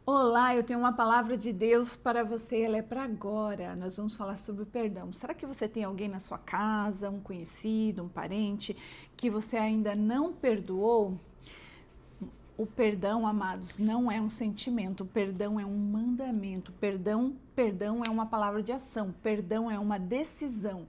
Olá, eu tenho uma palavra de Deus para você, ela é para agora. Nós vamos falar sobre o perdão. Será que você tem alguém na sua casa, um conhecido, um parente, que você ainda não perdoou? O perdão, amados, não é um sentimento, o perdão é um mandamento. Perdão é uma palavra de ação, perdão é uma decisão.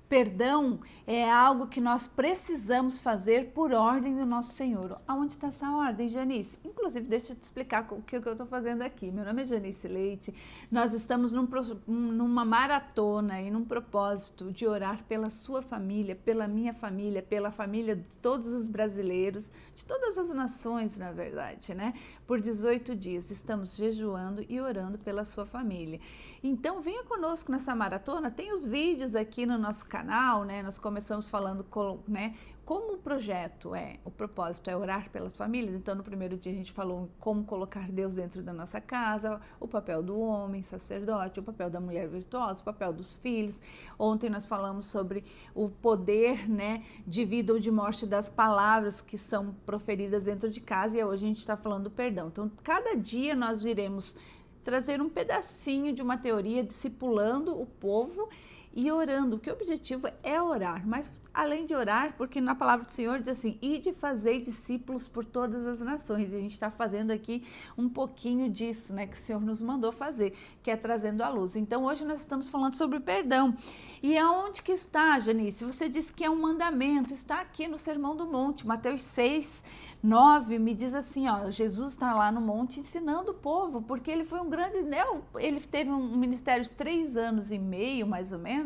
Perdão é algo que nós precisamos fazer por ordem do nosso Senhor. Aonde está essa ordem, Janice? Inclusive, deixa eu te explicar o que eu estou fazendo aqui. Meu nome é Janice Leite. Nós estamos numa maratona e num propósito de orar pela sua família, pela minha família, pela família de todos os brasileiros, de todas as nações, na verdade, né? Por 18 dias estamos jejuando e orando pela sua família. Então, venha conosco nessa maratona. Tem os vídeos aqui no nosso canal, né? Nós começamos falando né, como o projeto o propósito é orar pelas famílias. Então, no primeiro dia a gente falou como colocar Deus dentro da nossa casa, o papel do homem, sacerdote, o papel da mulher virtuosa, o papel dos filhos. Ontem nós falamos sobre o poder, né, de vida ou de morte das palavras que são proferidas dentro de casa, e hoje a gente está falando do perdão. Então, cada dia nós iremos trazer um pedacinho de uma teoria discipulando o povo e orando, porque o objetivo é orar, mas além de orar, porque na palavra do Senhor diz assim, ide fazer discípulos por todas as nações, e a gente está fazendo aqui um pouquinho disso, né, que o Senhor nos mandou fazer, que é trazendo a luz. Então hoje nós estamos falando sobre perdão, e aonde que está, Janice? Você disse que é um mandamento, está aqui no Sermão do Monte, Mateus 6, 9, me diz assim, ó, Jesus está lá no monte ensinando o povo, porque ele foi um grande, né, ele teve um ministério de 3 anos e meio, mais ou menos,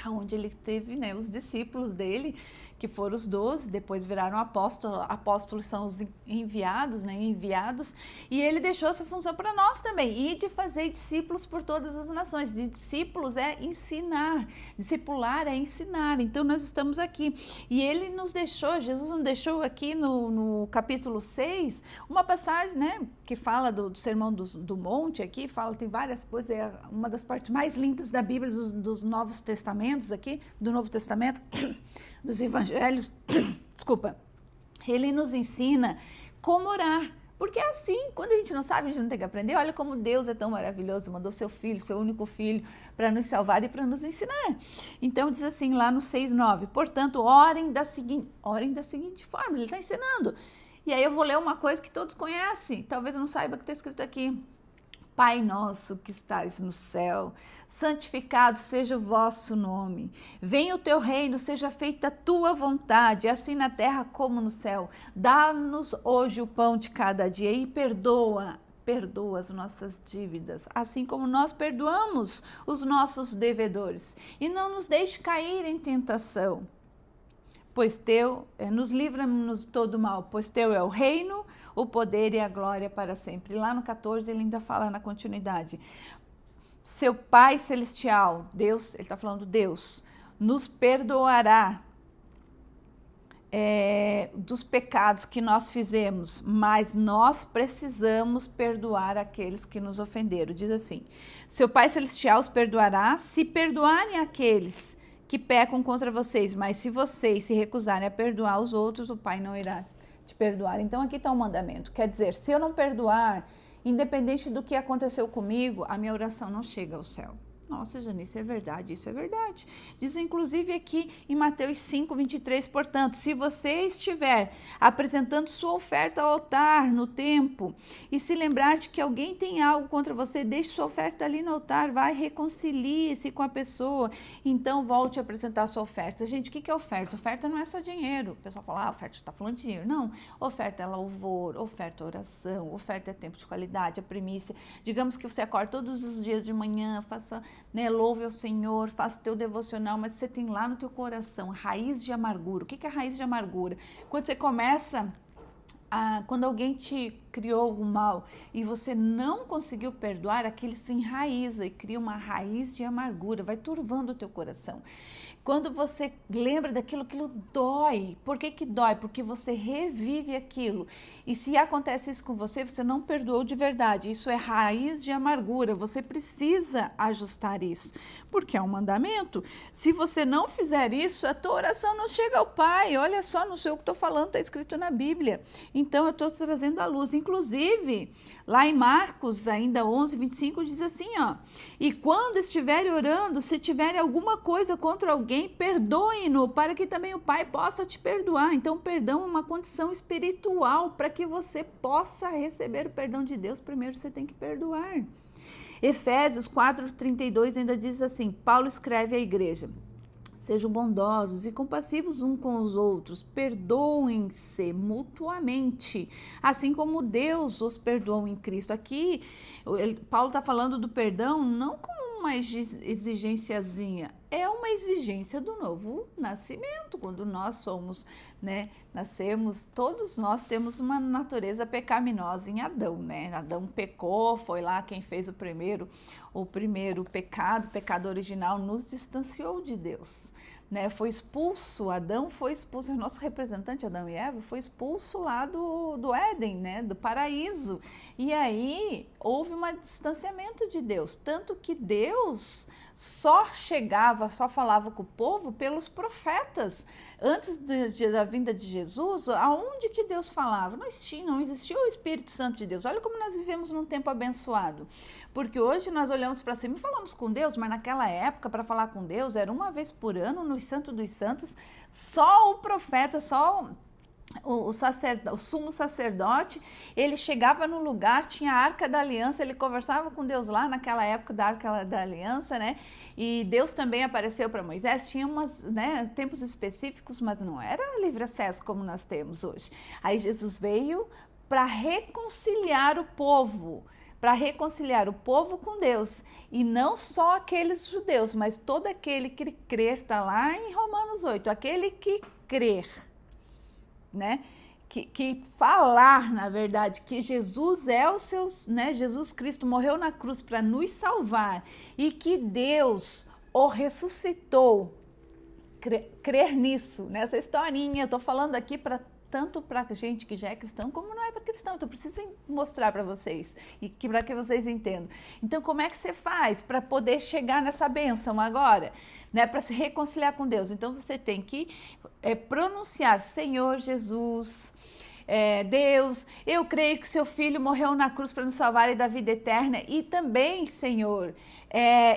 onde ele teve, né, os discípulos dele, que foram os 12, depois viraram apóstolos. Apóstolos são os enviados, né, enviados, e ele deixou essa função para nós também, e de fazer discípulos por todas as nações. De discípulos é ensinar, discipular é ensinar. Então nós estamos aqui, e ele nos deixou, Jesus nos deixou aqui no capítulo 6, uma passagem, né, que fala do Sermão do Monte aqui, tem várias coisas, é uma das partes mais lindas da Bíblia, dos Novos Testamentos aqui, do Novo Testamento, dos Evangelhos, desculpa, ele nos ensina como orar, porque é assim, quando a gente não sabe, a gente não tem que aprender. Olha como Deus é tão maravilhoso, mandou seu filho, seu único filho, para nos salvar e para nos ensinar. Então diz assim lá no 6:9, portanto, orem da seguinte forma, ele está ensinando. E aí eu vou ler uma coisa que todos conhecem, talvez eu não saiba o que está escrito aqui. Pai nosso que estás no céu, santificado seja o vosso nome. Venha o teu reino, seja feita a tua vontade, assim na terra como no céu. Dá-nos hoje o pão de cada dia e perdoa as nossas dívidas, assim como nós perdoamos os nossos devedores. E não nos deixe cair em tentação, pois nos livra-nos todo mal, pois teu é o reino, o poder e a glória para sempre. Lá no 14 ele ainda fala na continuidade, seu Pai Celestial, Deus, ele está falando Deus, nos perdoará dos pecados que nós fizemos, mas nós precisamos perdoar aqueles que nos ofenderam. Diz assim, seu Pai Celestial os perdoará se perdoarem aqueles que pecam contra vocês, mas se vocês se recusarem a perdoar os outros, o Pai não irá te perdoar. Então aqui está o mandamento, quer dizer, se eu não perdoar, independente do que aconteceu comigo, a minha oração não chega ao céu. Nossa, Janice, é verdade, isso é verdade. Diz inclusive aqui em Mateus 5:23, portanto, se você estiver apresentando sua oferta ao altar no templo e se lembrar de que alguém tem algo contra você, deixe sua oferta ali no altar, vai, reconcilie-se com a pessoa, então volte a apresentar sua oferta. Gente, o que é oferta? Oferta não é só dinheiro. O pessoal fala, oferta está falando de dinheiro. Não, oferta é louvor, oferta é oração, oferta é tempo de qualidade, a primícia. Digamos que você acorda todos os dias de manhã, faça, né, louve ao Senhor, faça o teu devocional, mas você tem lá no teu coração raiz de amargura. O que é raiz de amargura? Quando você começa quando alguém te criou algo mal e você não conseguiu perdoar, aquilo se enraiza e cria uma raiz de amargura, vai turvando o teu coração. Quando você lembra daquilo, aquilo dói. Por que dói? Porque você revive aquilo. E se acontece isso com você, você não perdoou de verdade. Isso é raiz de amargura. Você precisa ajustar isso, porque é um mandamento. Se você não fizer isso, a tua oração não chega ao Pai. Olha só, não sei o que estou falando, está escrito na Bíblia. Então, eu estou trazendo à luz. Inclusive, lá em Marcos, ainda 11, 25, diz assim, ó: e quando estiverem orando, se tiverem alguma coisa contra alguém, perdoem-no, para que também o Pai possa te perdoar. Então, o perdão é uma condição espiritual. Para que você possa receber o perdão de Deus, primeiro você tem que perdoar. Efésios 4:32 ainda diz assim, Paulo escreve à igreja: sejam bondosos e compassivos uns com os outros, perdoem-se mutuamente, assim como Deus os perdoou em Cristo. Aqui, Paulo está falando do perdão não como uma exigênciazinha, é uma exigência do novo nascimento. Quando nós somos, nascemos, todos nós temos uma natureza pecaminosa em Adão, Adão pecou, foi lá quem fez o primeiro pecado, o pecado original nos distanciou de Deus, foi expulso, Adão foi expulso, o nosso representante Adão e Eva foi expulso lá do Éden, do paraíso, e aí houve um distanciamento de Deus, tanto que Deus só falava com o povo pelos profetas. Antes da vinda de Jesus, aonde que Deus falava? Não existia o Espírito Santo de Deus. Olha como nós vivemos num tempo abençoado, porque hoje nós olhamos para cima e falamos com Deus, mas naquela época, para falar com Deus, era uma vez por ano, no Santo dos Santos, só o profeta, só o sumo sacerdote, ele chegava no lugar, tinha a Arca da Aliança, ele conversava com Deus lá naquela época da Arca da Aliança, e Deus também apareceu para Moisés, tinha tempos específicos, mas não era livre acesso como nós temos hoje. Aí Jesus veio para reconciliar o povo, com Deus, e não só aqueles judeus, mas todo aquele que crer, está lá em Romanos 8, aquele que crer, que falar, na verdade, que Jesus é o seu, Jesus Cristo morreu na cruz para nos salvar e que Deus o ressuscitou, crer nisso, nessa historinha. Eu estou falando aqui tanto para gente que já é cristão, como não é para cristão. Então, eu preciso mostrar para vocês, e para que vocês entendam. Então, como é que você faz para poder chegar nessa bênção agora? Para se reconciliar com Deus. Então, você tem que pronunciar: Senhor Jesus, Deus, eu creio que seu filho morreu na cruz para nos salvar e dar vida eterna, e também, Senhor,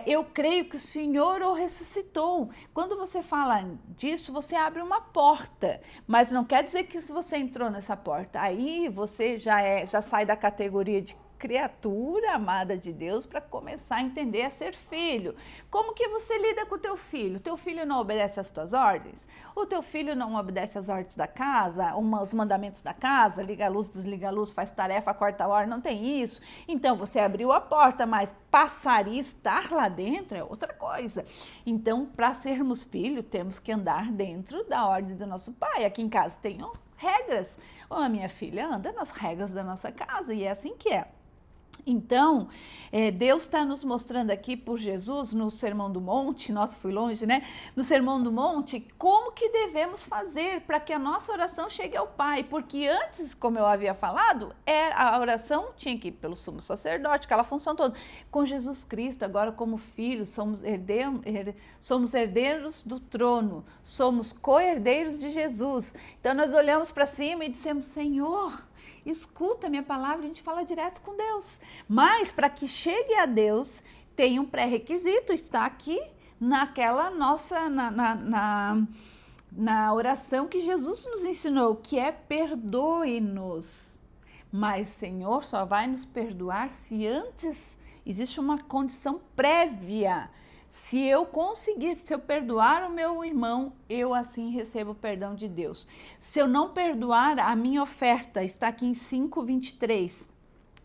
eu creio que o Senhor o ressuscitou. Quando você fala disso, você abre uma porta, mas não quer dizer que se você entrou nessa porta, aí você já sai da categoria de criatura amada de Deus para começar a entender a ser filho. Como que você lida com o teu filho? O teu filho não obedece às tuas ordens? O teu filho não obedece às ordens da casa, os mandamentos da casa, liga a luz, desliga a luz, faz tarefa, corta a hora, não tem isso? Então você abriu a porta, mas passar e estar lá dentro é outra coisa. Então, para sermos filhos, temos que andar dentro da ordem do nosso pai. Aqui em casa tem regras. A minha filha anda nas regras da nossa casa, e é assim que é. Então, Deus está nos mostrando aqui por Jesus no Sermão do Monte, nossa, fui longe, no Sermão do Monte, como que devemos fazer para que a nossa oração chegue ao Pai, porque antes, como eu havia falado, a oração tinha que ir pelo sumo sacerdote, aquela função toda. Com Jesus Cristo, agora como filhos, somos herdeiros do trono, somos co-herdeiros de Jesus. Então, nós olhamos para cima e dissemos: Senhor, escuta a minha palavra, a gente fala direto com Deus. Mas para que chegue a Deus, tem um pré-requisito, está aqui naquela nossa, na oração que Jesus nos ensinou, que é: perdoe-nos. Mas, Senhor, só vai nos perdoar se antes existe uma condição prévia. Se eu perdoar o meu irmão, eu assim recebo o perdão de Deus. Se eu não perdoar, a minha oferta está aqui em 5:23.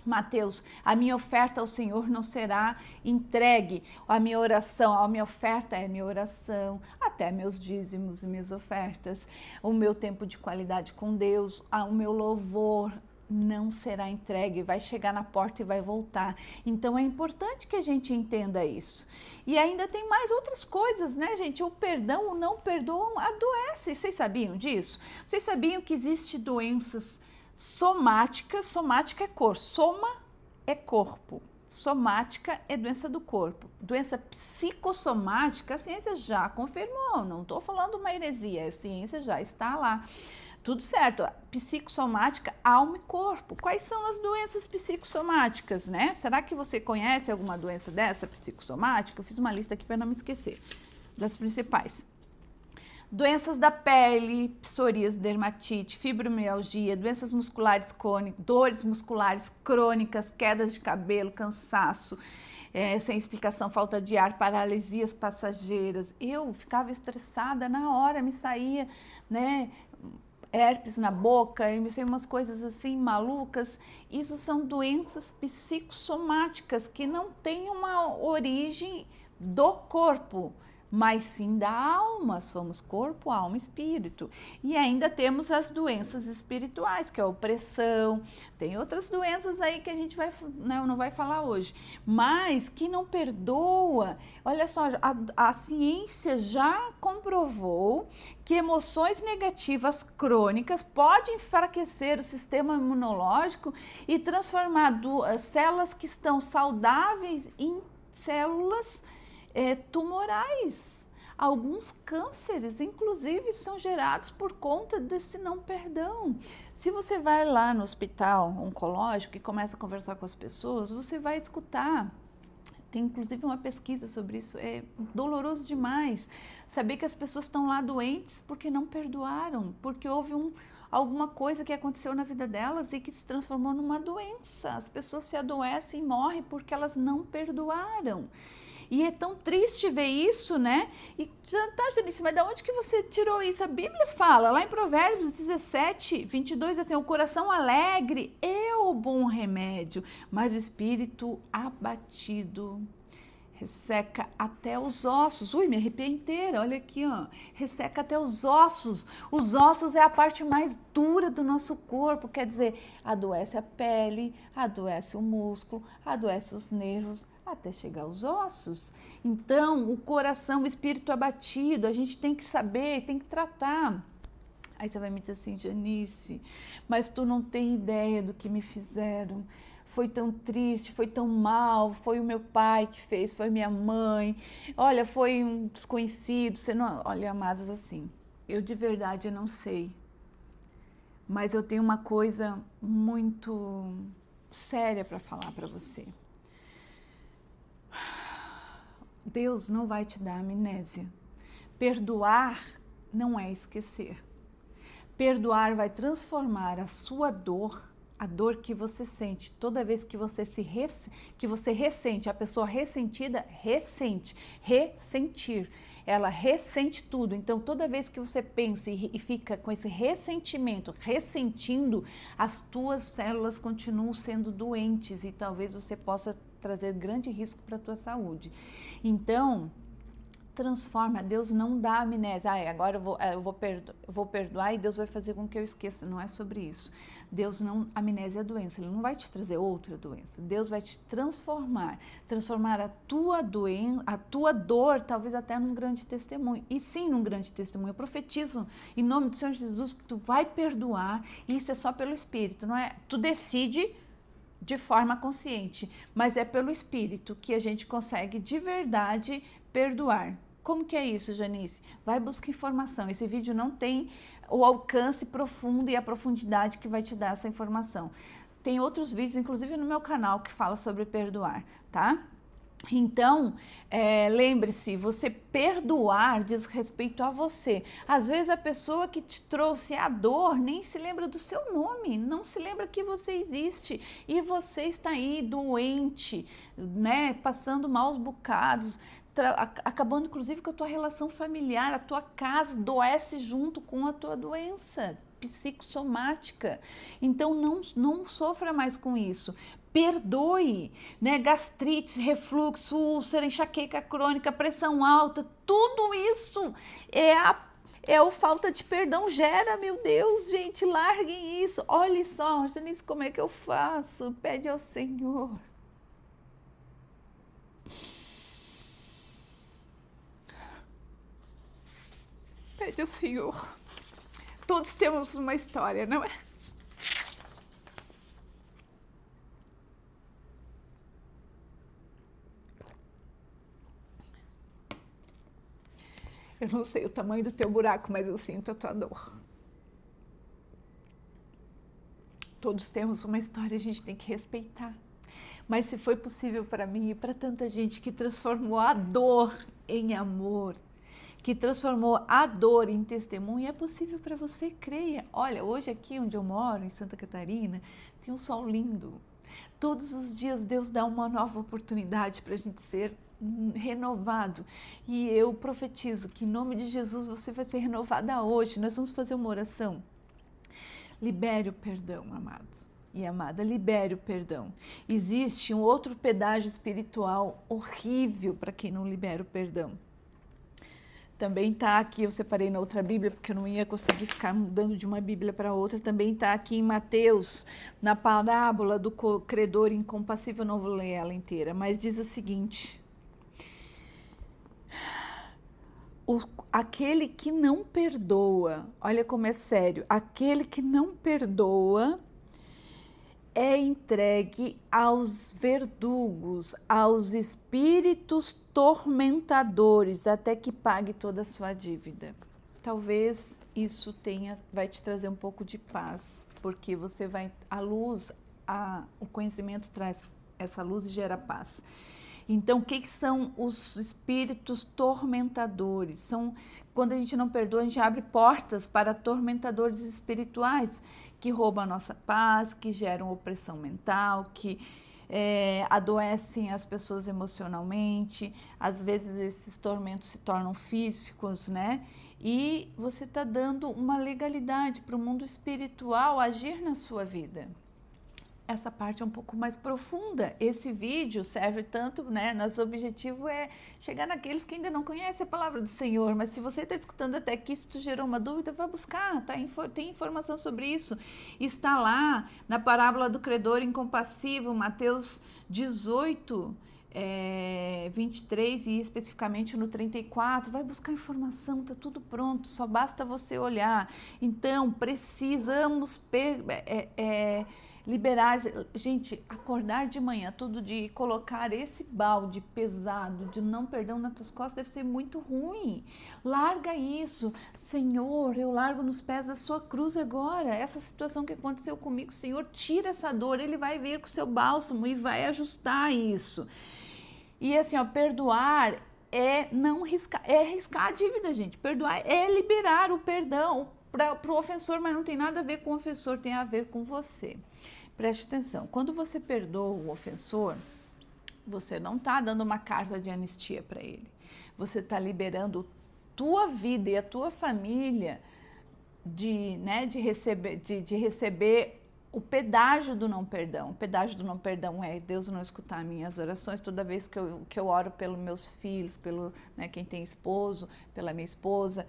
Mateus, a minha oferta ao Senhor não será entregue. A minha oferta é minha oração, até meus dízimos e minhas ofertas, o meu tempo de qualidade com Deus, o meu louvor não será entregue, vai chegar na porta e vai voltar. Então é importante que a gente entenda isso. E ainda tem mais outras coisas, gente? O perdão, o não perdão adoece. Vocês sabiam disso? Vocês sabiam que existem doenças somáticas? Somática é cor, soma é corpo, somática é doença do corpo. Doença psicossomática, a ciência já confirmou, não estou falando uma heresia, a ciência já está lá. tudo certo. Psicossomática, alma e corpo. Quais são as doenças psicossomáticas, né? Será que você conhece alguma doença dessa psicossomática? Eu fiz uma lista aqui para não me esquecer das principais. Doenças da pele, psoríase, dermatite, fibromialgia, doenças musculares crônicas, dores musculares crônicas, quedas de cabelo, cansaço, sem explicação, falta de ar, paralisias passageiras. Eu ficava estressada na hora, me saía, né, herpes na boca, me saíam umas coisas assim malucas. Isso são doenças psicossomáticas que não têm uma origem do corpo, mas sim da alma. Somos corpo, alma e espírito. E ainda temos as doenças espirituais, que é a opressão. Tem outras doenças aí que a gente não vai falar hoje, mas que não perdoa. Olha só, a ciência já comprovou que emoções negativas crônicas podem enfraquecer o sistema imunológico e transformar células que estão saudáveis em células tumorais. Alguns cânceres, inclusive, são gerados por conta desse não perdão. Se você vai lá no hospital oncológico e começa a conversar com as pessoas, você vai escutar. Tem inclusive uma pesquisa sobre isso. É doloroso demais saber que as pessoas estão lá doentes porque não perdoaram, porque houve alguma coisa que aconteceu na vida delas e que se transformou numa doença. As pessoas se adoecem e morrem porque elas não perdoaram. E é tão triste ver isso, né? E tá, Janice, mas de onde que você tirou isso? A Bíblia fala, lá em Provérbios 17, 22, assim, o coração alegre é o bom remédio, mas o espírito abatido resseca até os ossos. Ui, me arrepiei inteira, olha aqui, ó. Resseca até os ossos. Os ossos é a parte mais dura do nosso corpo, quer dizer, adoece a pele, adoece o músculo, adoece os nervos, até chegar aos ossos. Então, o coração, o espírito abatido, a gente tem que saber, tem que tratar. Aí você vai me dizer assim, Janice, mas tu não tem ideia do que me fizeram. Foi tão triste, foi tão mal, foi o meu pai que fez, foi minha mãe. Olha, foi um desconhecido. Você não... Olha, amados, assim, eu de verdade não sei. Mas eu tenho uma coisa muito séria para falar para você. Deus não vai te dar amnésia. Perdoar não é esquecer. Perdoar vai transformar a sua dor, a dor que você sente toda vez que você ressente, a pessoa ressentida ressente, ressentir. Ela ressente tudo. Então, toda vez que você pensa e fica com esse ressentimento, ressentindo, as tuas células continuam sendo doentes e talvez você possa trazer grande risco para a tua saúde. Então, transforma. Deus não dá amnésia. Agora eu vou perdoar e Deus vai fazer com que eu esqueça. Não é sobre isso. Deus não... Amnésia é doença. Ele não vai te trazer outra doença. Deus vai te transformar a tua doença, a tua dor, talvez até num grande testemunho. E sim, num grande testemunho. Eu profetizo em nome do Senhor Jesus que tu vai perdoar. E isso é só pelo Espírito, não é? Tu decide de forma consciente, mas é pelo Espírito que a gente consegue de verdade perdoar. Como que é isso, Janice? Vai buscar informação. Esse vídeo não tem o alcance profundo e a profundidade que vai te dar essa informação. Tem outros vídeos, inclusive no meu canal, que fala sobre perdoar, tá? Então, lembre-se, você perdoar diz respeito a você. Às vezes a pessoa que te trouxe a dor nem se lembra do seu nome, não se lembra que você existe e você está aí doente, né, passando maus bocados, acabando inclusive com a tua relação familiar, a tua casa adoece junto com a tua doença psicossomática. Então não sofra mais com isso. Perdoe, né? Gastrite, refluxo, úlcera, enxaqueca crônica, pressão alta, tudo isso é o falta de perdão gera, meu Deus, gente, larguem isso. Olha só, Janice, como é que eu faço? Pede ao Senhor. Pede ao Senhor. Todos temos uma história, não é? Eu não sei o tamanho do teu buraco, mas eu sinto a tua dor. Todos temos uma história, a gente tem que respeitar. Mas se foi possível para mim e para tanta gente que transformou a dor em amor, que transformou a dor em testemunho, é possível para você, creia. Olha, hoje aqui onde eu moro, em Santa Catarina, tem um sol lindo. Todos os dias Deus dá uma nova oportunidade para a gente ser renovado. E eu profetizo que em nome de Jesus você vai ser renovada hoje. Nós vamos fazer uma oração. Libere o perdão, amado e amada, libere o perdão. Existe um outro pedágio espiritual horrível para quem não libera o perdão. Também está aqui, eu separei na outra Bíblia, porque eu não ia conseguir ficar mudando de uma Bíblia para outra, também está aqui em Mateus, na parábola do credor incompassível, eu não vou ler ela inteira, mas diz o seguinte: aquele que não perdoa, olha como é sério, aquele que não perdoa é entregue aos verdugos, aos espíritos tormentadores, até que pague toda a sua dívida. Talvez isso vai te trazer um pouco de paz, porque você vai, o conhecimento traz essa luz e gera paz. Então, o que são os espíritos tormentadores? Quando a gente não perdoa, a gente abre portas para tormentadores espirituais que roubam a nossa paz, que geram opressão mental, que adoecem as pessoas emocionalmente. Às vezes esses tormentos se tornam físicos, né? E você está dando uma legalidade para o mundo espiritual agir na sua vida. Essa parte é um pouco mais profunda. Esse vídeo serve tanto, né? Nosso objetivo é chegar naqueles que ainda não conhecem a palavra do Senhor, mas se você está escutando até aqui, se tu gerou uma dúvida, vai buscar, tá? Tem informação sobre isso. Está lá na parábola do credor incompassível, Mateus 18, 23 e especificamente no 34, vai buscar informação, tá tudo pronto, só basta você olhar. Então, precisamos liberar, gente, acordar de manhã todo dia e colocar esse balde pesado de não perdão nas tuas costas deve ser muito ruim. Larga isso. Senhor, eu largo nos pés da sua cruz agora. Essa situação que aconteceu comigo, Senhor, tira essa dor. Ele vai vir com o seu bálsamo e vai ajustar isso. E assim, ó, perdoar é não riscar, é riscar a dívida, gente. Perdoar é liberar o perdão para o ofensor, mas não tem nada a ver com o ofensor, tem a ver com você. Preste atenção, quando você perdoa o ofensor, você não está dando uma carta de anistia para ele. Você está liberando tua vida e a tua família de receber o pedágio do não perdão. O pedágio do não perdão é Deus não escutar minhas orações toda vez que eu oro pelos meus filhos, quem tem esposo, pela minha esposa.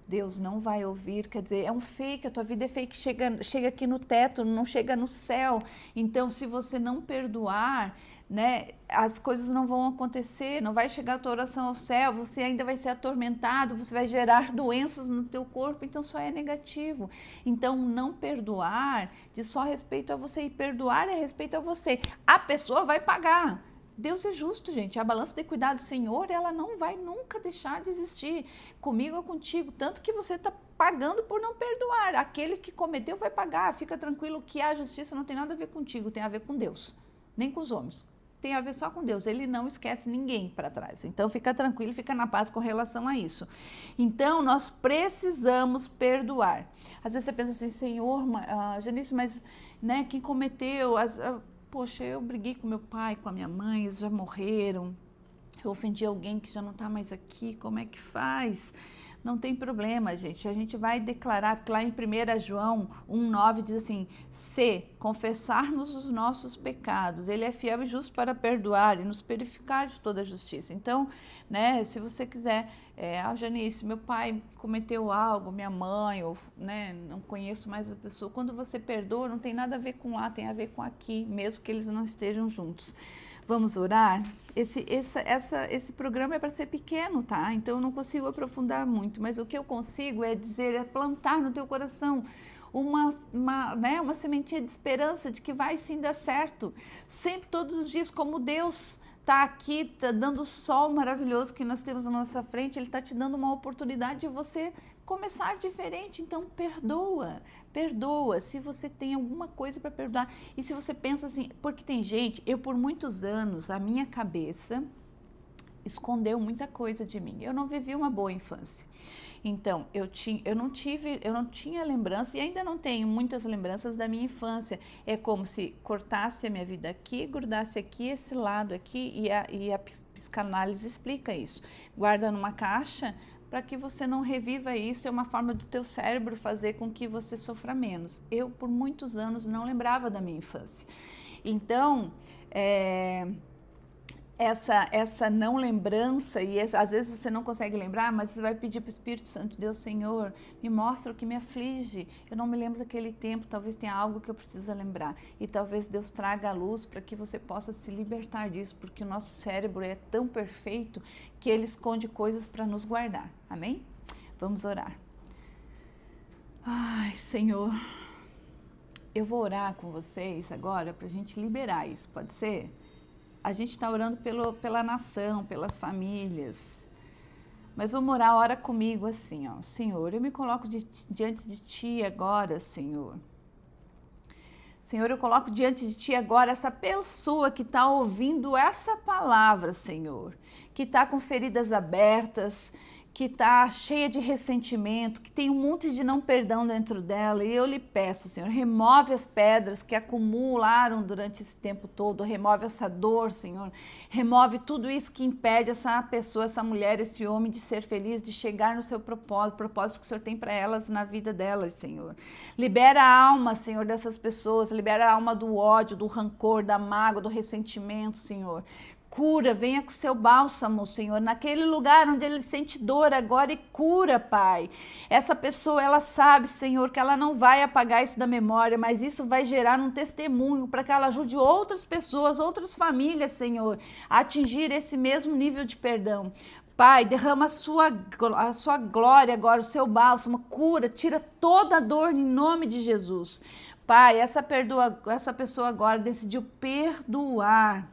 Deus não vai ouvir, quer dizer, é um fake, a tua vida é fake, chega aqui no teto, não chega no céu. Então, se você não perdoar, né, as coisas não vão acontecer, não vai chegar a tua oração ao céu, você ainda vai ser atormentado, você vai gerar doenças no teu corpo, então só é negativo. Então, não perdoar diz só respeito a você, e perdoar é respeito a você. A pessoa vai pagar. Deus é justo, gente. A balança de cuidado do Senhor, ela não vai nunca deixar de existir comigo ou contigo. Tanto que você está pagando por não perdoar. Aquele que cometeu vai pagar. Fica tranquilo que a justiça não tem nada a ver contigo, tem a ver com Deus. Nem com os homens. Tem a ver só com Deus. Ele não esquece ninguém para trás. Então, fica tranquilo, fica na paz com relação a isso. Então, nós precisamos perdoar. Às vezes você pensa assim, Senhor, Janice, mas né, quem cometeu... Poxa, eu briguei com meu pai, com a minha mãe, eles já morreram. Eu ofendi alguém que já não está mais aqui, como é que faz? Não tem problema, gente. A gente vai declarar, lá em 1 João 1,9 diz assim, se confessarmos os nossos pecados, ele é fiel e justo para perdoar e nos purificar de toda a justiça. Então, né, se você quiser, Janice, meu pai cometeu algo, minha mãe, ou né, não conheço mais a pessoa. Quando você perdoa, não tem nada a ver com lá, tem a ver com aqui, mesmo que eles não estejam juntos. Vamos orar? Esse programa é para ser pequeno, tá? Então eu não consigo aprofundar muito, mas o que eu consigo é plantar no teu coração uma sementinha de esperança de que vai sim dar certo. Sempre, todos os dias, como Deus está aqui, está dando o sol maravilhoso que nós temos na nossa frente, Ele está te dando uma oportunidade de você começar diferente. Então perdoa, perdoa, se você tem alguma coisa para perdoar. E se você pensa assim, porque tem gente, eu por muitos anos, a minha cabeça escondeu muita coisa de mim. Eu não vivi uma boa infância. Então, eu não tinha lembrança e ainda não tenho muitas lembranças da minha infância. É como se cortasse a minha vida aqui, grudasse aqui, esse lado aqui, e a psicanálise explica isso. Guarda numa caixa para que você não reviva isso, é uma forma do teu cérebro fazer com que você sofra menos. Eu, por muitos anos, não lembrava da minha infância. Então, essa não lembrança, e às vezes você não consegue lembrar, mas você vai pedir para o Espírito Santo de Deus, Senhor, me mostra o que me aflige, eu não me lembro daquele tempo, talvez tenha algo que eu preciso lembrar, e talvez Deus traga a luz para que você possa se libertar disso, porque o nosso cérebro é tão perfeito que ele esconde coisas para nos guardar, amém? Vamos orar. Ai, Senhor, eu vou orar com vocês agora para a gente liberar isso, pode ser? A gente está orando pela nação, pelas famílias. Mas vamos orar, ora comigo assim, ó. Senhor, eu me coloco diante de Ti agora, Senhor. Senhor, eu coloco diante de Ti agora essa pessoa que está ouvindo essa palavra, Senhor. Que está com feridas abertas, que está cheia de ressentimento, que tem um monte de não perdão dentro dela, e eu lhe peço, Senhor, remove as pedras que acumularam durante esse tempo todo, remove essa dor, Senhor, remove tudo isso que impede essa pessoa, essa mulher, esse homem de ser feliz, de chegar no seu propósito, o propósito que o Senhor tem para elas na vida delas, Senhor. Libera a alma, Senhor, dessas pessoas, libera a alma do ódio, do rancor, da mágoa, do ressentimento, Senhor. Cura, venha com o seu bálsamo, Senhor, naquele lugar onde ele sente dor agora, e cura, Pai. Essa pessoa, ela sabe, Senhor, que ela não vai apagar isso da memória, mas isso vai gerar um testemunho para que ela ajude outras pessoas, outras famílias, Senhor, a atingir esse mesmo nível de perdão. Pai, derrama a sua glória agora, o seu bálsamo, cura, tira toda a dor em nome de Jesus. Pai, essa pessoa agora decidiu perdoar.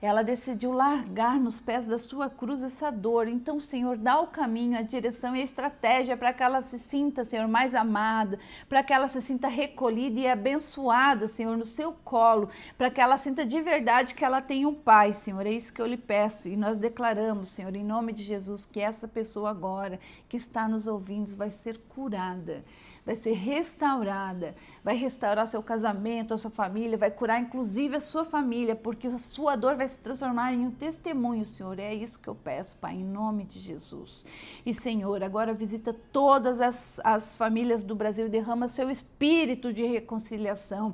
Ela decidiu largar nos pés da sua cruz essa dor. Então, Senhor, dá o caminho, a direção e a estratégia para que ela se sinta, Senhor, mais amada, para que ela se sinta recolhida e abençoada, Senhor, no seu colo, para que ela sinta de verdade que ela tem um Pai, Senhor. É isso que eu lhe peço. E nós declaramos, Senhor, em nome de Jesus, que essa pessoa agora que está nos ouvindo vai ser curada, vai ser restaurada, vai restaurar seu casamento, a sua família, vai curar inclusive a sua família, porque a sua dor vai se transformar em um testemunho, Senhor. É isso que eu peço, Pai, em nome de Jesus. E, Senhor, agora visita todas as famílias do Brasil e derrama seu espírito de reconciliação.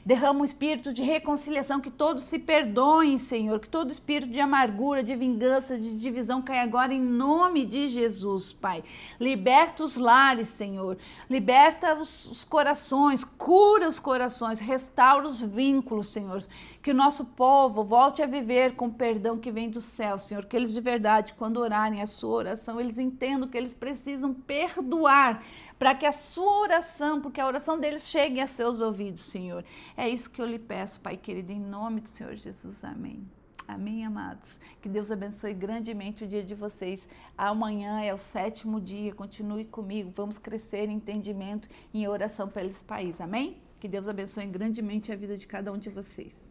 Derrama um espírito de reconciliação, que todos se perdoem, Senhor, que todo espírito de amargura, de vingança, de divisão caia agora em nome de Jesus, Pai. Liberta os lares, Senhor. Liberta os corações, cura os corações, restaura os vínculos, Senhor. Que o nosso povo volte a viver com o perdão que vem do céu, Senhor. Que eles de verdade, quando orarem a sua oração, eles entendam que eles precisam perdoar para que a sua oração, porque a oração deles chegue a seus ouvidos, Senhor. É isso que eu lhe peço, Pai querido, em nome do Senhor Jesus. Amém. Amém, amados. Que Deus abençoe grandemente o dia de vocês. Amanhã é o 7º dia. Continue comigo. Vamos crescer em entendimento e em oração pelo país. Amém? Que Deus abençoe grandemente a vida de cada um de vocês.